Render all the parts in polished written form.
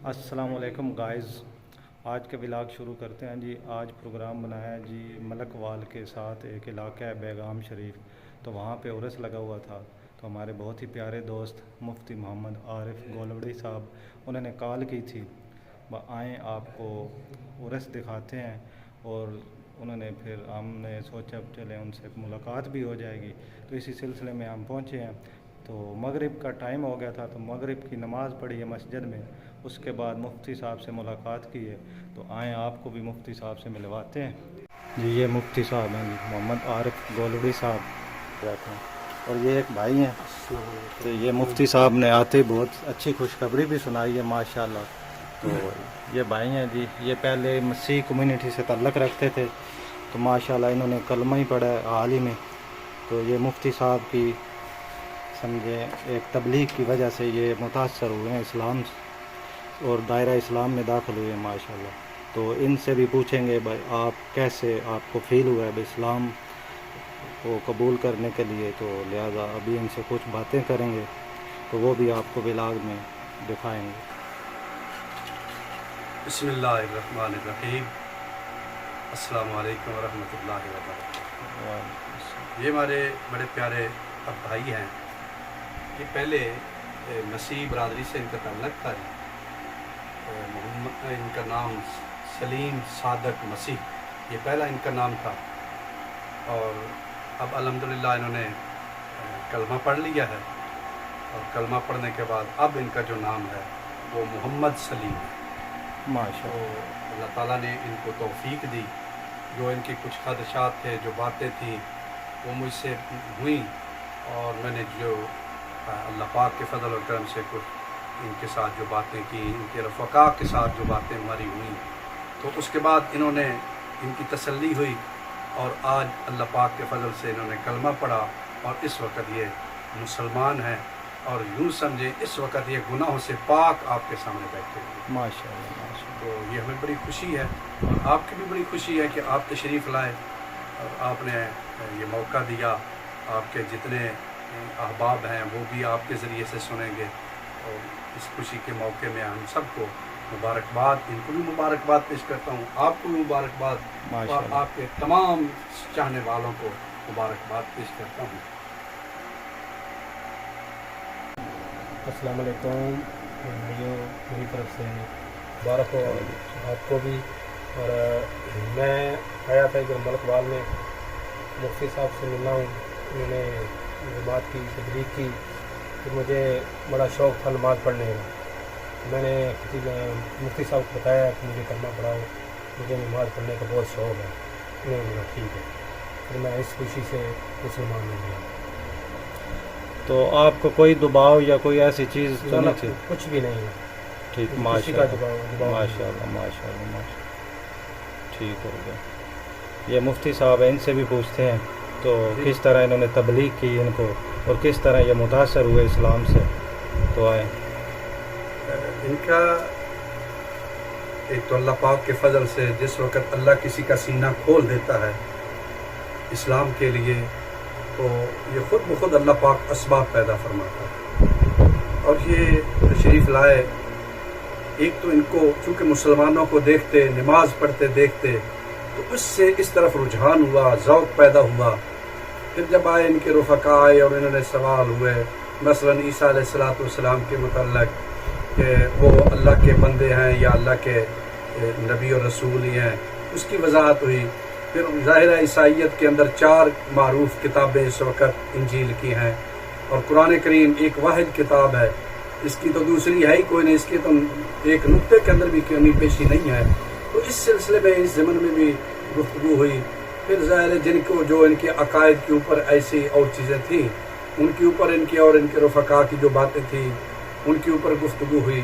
अस्सलाम वालेकुम गाइस। आज के व्लॉग शुरू करते हैं जी। आज प्रोग्राम बनाया है जी मलक वाल के साथ, एक इलाका है बेगाम शरीफ, तो वहाँ पे उर्स लगा हुआ था। तो हमारे बहुत ही प्यारे दोस्त मुफ्ती मोहम्मद आरिफ गोलवड़ी साहब, उन्होंने कॉल की थी आएँ आपको उर्स दिखाते हैं। और उन्होंने फिर हमने सोचा चलें उनसे मुलाकात भी हो जाएगी, तो इसी सिलसिले में हम पहुँचे हैं। तो मगरिब का टाइम हो गया था, तो मगरिब की नमाज़ पढ़ी है मस्जिद में। उसके बाद मुफ्ती साहब से मुलाकात की है, तो आएँ आपको भी मुफ्ती साहब से मिलवाते हैं जी। ये मुफ्ती साहब हैं जी, मोहम्मद आरिफ गोलवड़ी साहब रहते हैं, और ये एक भाई हैं। तो ये मुफ्ती साहब ने आते ही बहुत अच्छी खुशखबरी भी सुनाई है माशाल्लाह। तो ये भाई हैं जी, ये पहले मसीह कम्युनिटी से ताल्लुक़ रखते थे, तो माशाल्लाह इन्होंने कलमा ही पढ़ा है हाल ही में। तो ये मुफ्ती साहब की समझे एक तबलीग की वजह से ये मुतासर हुए हैं इस्लाम और दायरा इस्लाम में दाखिल हुए हैं माशाल्लाह। तो इनसे भी पूछेंगे भाई आप कैसे, आपको फ़ील हुआ है इस्लाम को कबूल करने के लिए, तो लिहाजा अभी इनसे कुछ बातें करेंगे, तो वो भी आपको व्लॉग में दिखाएंगे। बिस्मिल्लाहिर्रहमानिर्रहीम। अस्सलामु अलैकुम वरहमतुल्लाहि वबरकातुहू। ये हमारे बड़े प्यारे अब भाई हैं। ये पहले मसीह बरादरी से इनका ताल्लुक़ था। मोहम्मद, इनका नाम सलीम सादक मसीह, ये पहला इनका नाम था। और अब अल्हम्दुलिल्लाह इन्होंने कलमा पढ़ लिया है, और कलमा पढ़ने के बाद अब इनका जो नाम है वो मोहम्मद सलीम है माशाअल्लाह। तो अल्लाह ताला ने इनको तौफीक दी। जो इनकी कुछ ख़दशात थे, जो बातें थी, वो मुझसे हुई, और मैंने जो अल्लाह पाक के फ़ज़ल और करम से कुछ इनके साथ जो बातें की, इनके रफ़क़ा के साथ जो बातें हमारी हुई, तो उसके बाद इन्होंने इनकी तसल्ली हुई, और आज अल्लाह पाक के फ़ज़ल से इन्होंने कलमा पढ़ा, और इस वक्त ये मुसलमान हैं। और यूँ समझे इस वक्त ये गुनाहों से पाक आपके सामने बैठे हुए माशाअल्लाह माशाअल्लाह। तो ये हमें बड़ी खुशी है, और आपकी भी बड़ी खुशी है कि आप तशरीफ़ लाए, और आपने ये मौका दिया। आपके जितने अहबाब हैं वो भी आपके ज़रिए से सुनेंगे, और इस खुशी के मौके में हम सबको मुबारकबाद, इनको भी मुबारकबाद पेश करता हूँ, आपको भी मुबारकबाद, और आपके तमाम चाहने वालों को मुबारकबाद पेश करता हूँ। अस्सलाम वालेकुम भाइयों, मेरी तरफ से मुबारक हो आपको भी। और मैं आया था इधर मलक वाल में, मुफ्ती साहब से मिलना हूँ। उन्होंने नमाज की तबलीग की, तो मुझे बड़ा शौक़ था नमाज़ पढ़ने का। मैंने किसी मुफ्ती साहब को बताया कि मुझे कलमा पढ़ाओ, मुझे नमाज़ पढ़ने का बहुत शौक़ है। उन्होंने बोला ठीक है, फिर मैं इस खुशी से मुसलमान हो गया। तो आपको कोई दबाव या कोई ऐसी चीज़ तो नहीं थी? कुछ भी नहीं है। ठीक माशाअल्लाह माशाअल्लाह माशाअल्लाह, ठीक हो गया। ये मुफ्ती साहब हैं, इनसे भी पूछते हैं तो किस तरह इन्होंने तबलीग की इनको, और किस तरह ये मुतासर हुए इस्लाम से। तो आए इनका एक तो अल्लाह पाक के फ़ज़ल से जिस वक़्त अल्लाह किसी का सीना खोल देता है इस्लाम के लिए, तो ये ख़ुद ब खुद अल्लाह पाक असबाब पैदा फरमाता है, और ये तशरीफ़ लाए। एक तो इनको चूँकि मुसलमानों को देखते, नमाज पढ़ते देखते, तो उससे इस तरफ रुझान हुआ, ज़ौक़ पैदा हुआ। फिर जब आए इनके रफ़क़ा आए और इन्होंने सवाल हुए मसलन ईसा अलैहिस्सलाम के मुतल्लिक़ कि वो अल्लाह के बंदे हैं या अल्लाह के नबी और रसूल ही हैं, उसकी वजाहत हुई। फिर ज़ाहिर ईसाइयत के अंदर 4 मारूफ़ किताबें इस वक़्त इंजील की हैं, और कुरान करीम एक वाहिद किताब है, इसकी तो दूसरी है ही कोई नहीं, इसकी तो एक नुक्ते के अंदर भी कमी पेशी नहीं है। तो इस सिलसिले में इस ज़मन में भी गुफ्तगू हुई। फिर ज़ाहिर जिनको जो इनके अकायद के ऊपर ऐसी और चीज़ें थी, उनके ऊपर इनकी और इनके रफ़क़ा की जो बातें थी उनके ऊपर गुफ्तगू हुई।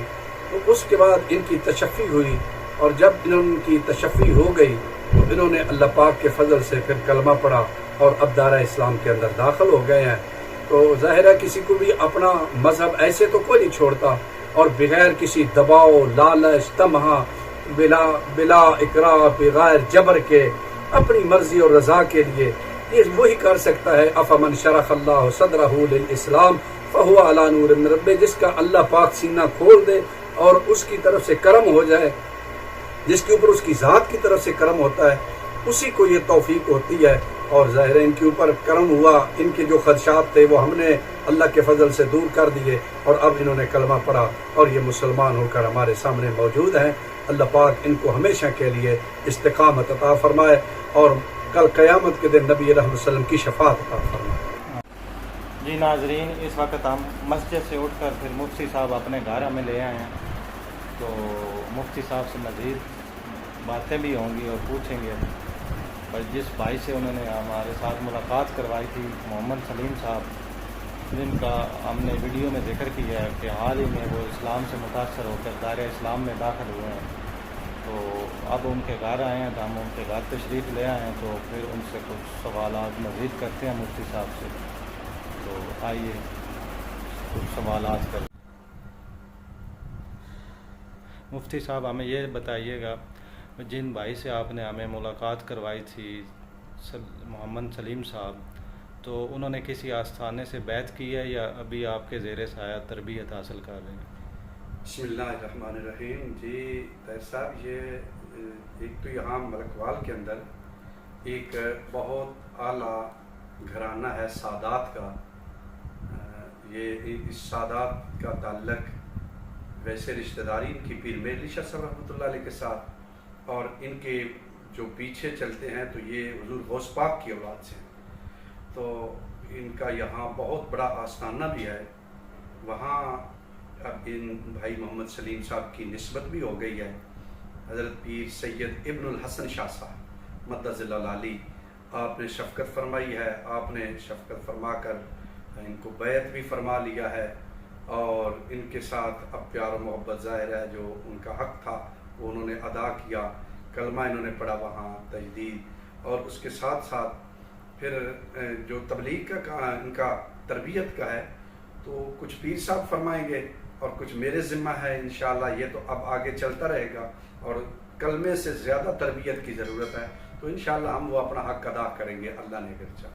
तो उसके बाद इनकी तशफ़ी हुई, और जब इनकी तशफ़ी हो गई तो इन्होंने अल्लाह पाक के फ़ज़ल से फिर कलमा पढ़ा, और अब दायरा इस्लाम के अंदर दाखिल हो गए हैं। तो ज़ाहिर है किसी को भी अपना मज़हब ऐसे तो कोई नहीं छोड़ता, और बग़ैर किसी दबाव, लालच, तमहा, बिला इकरा, बग़ैर जबर के अपनी मर्ज़ी और रज़ा के लिए ये वही कर सकता है। अफ़मन शरह सदरहू लिल इस्लाम फ़हुवा अला नूर मिन रब्बिह, जिसका अल्लाह पाक सीना खोल दे اور اس کی طرف سے کرم ہو جائے، جس کے اوپر اس کی ذات کی طرف سے کرم ہوتا ہے، اسی کو یہ توفیق ہوتی ہے۔ اور ظاہر ہے ان کے اوپر کرم ہوا، ان کے جو خدشات تھے وہ ہم نے اللہ کے فضل سے دور کر دیے، اور اب انہوں نے کلمہ پڑھا اور یہ مسلمان ہو کر ہمارے سامنے موجود ہیں۔ اللہ پاک ان کو ہمیشہ کے لیے استقامت عطا فرمائے اور کل قیامت کے دن نبی رحمت صلی اللہ علیہ وسلم کی شفاعت عطا فرمائے۔ جی ناظرین، اس وقت ہم مسجد سے اٹھ کر پھر مفتی صاحب اپنے گھر ہمیں لے آئے ہیں، تو مفتی صاحب سے مزید باتیں بھی ہوں گی اور پوچھیں گے۔ پر جس بھائی سے انہوں نے ہمارے ساتھ ملاقات کروائی تھی، محمد سلیم صاحب، جن کا ہم نے ویڈیو میں ذکر کیا ہے کہ حال ہی میں وہ اسلام سے متاثر ہو کر دائرہ اسلام میں داخل ہوئے ہیں، تو اب ان کے گھر آئے ہیں، تو ہم ان کے گھر تشریف لے آئے ہیں، تو پھر ان سے کچھ سوالات مزید کرتے ہیں مفتی صاحب سے۔ تو آئیے کچھ سوالات کریں۔ مفتی صاحب ہمیں یہ بتائیے گا، جن بھائی سے آپ نے ہمیں ملاقات کروائی تھی، محمد سلیم صاحب، تو انہوں نے کسی آستانے سے بیعت کی ہے یا ابھی آپ کے زیر سایہ تربیت حاصل کر رہے ہیں؟ بسم اللہ الرحمن الرحیم۔ جی طاہر صاحب، یہ ایک تو یہاں ملکوال کے اندر ایک بہت اعلیٰ گھرانہ ہے سادات کا۔ یہ اس سادات کا تعلق ویسے رشتہ داری ان کی پیر میر علی شاہ صاحب رحمۃ اللہ علیہ کے ساتھ، اور ان کے جو پیچھے چلتے ہیں تو یہ حضور غوث پاک کی اولاد سے ہیں، تو ان کا یہاں بہت بڑا آستانہ بھی ہے۔ وہاں اب ان بھائی محمد سلیم صاحب کی نسبت بھی ہو گئی ہے حضرت پیر سید ابن الحسن شاہ صاحب مدہ ذلہ العالی۔ آپ نے شفقت فرمائی ہے، آپ نے شفقت فرما کر ان کو بیعت بھی فرما لیا ہے، اور ان کے ساتھ اب پیار و محبت ظاہر ہے، جو ان کا حق تھا وہ انہوں نے ادا کیا، کلمہ انہوں نے پڑھا وہاں، تجدید، اور اس کے ساتھ ساتھ پھر جو تبلیغ کا ان کا تربیت کا ہے تو کچھ پیر صاحب فرمائیں گے اور کچھ میرے ذمہ ہے انشاءاللہ۔ یہ تو اب آگے چلتا رہے گا، اور کلمے سے زیادہ تربیت کی ضرورت ہے، تو انشاءاللہ ہم وہ اپنا حق ادا کریں گے، اللہ نے اگر چاہا۔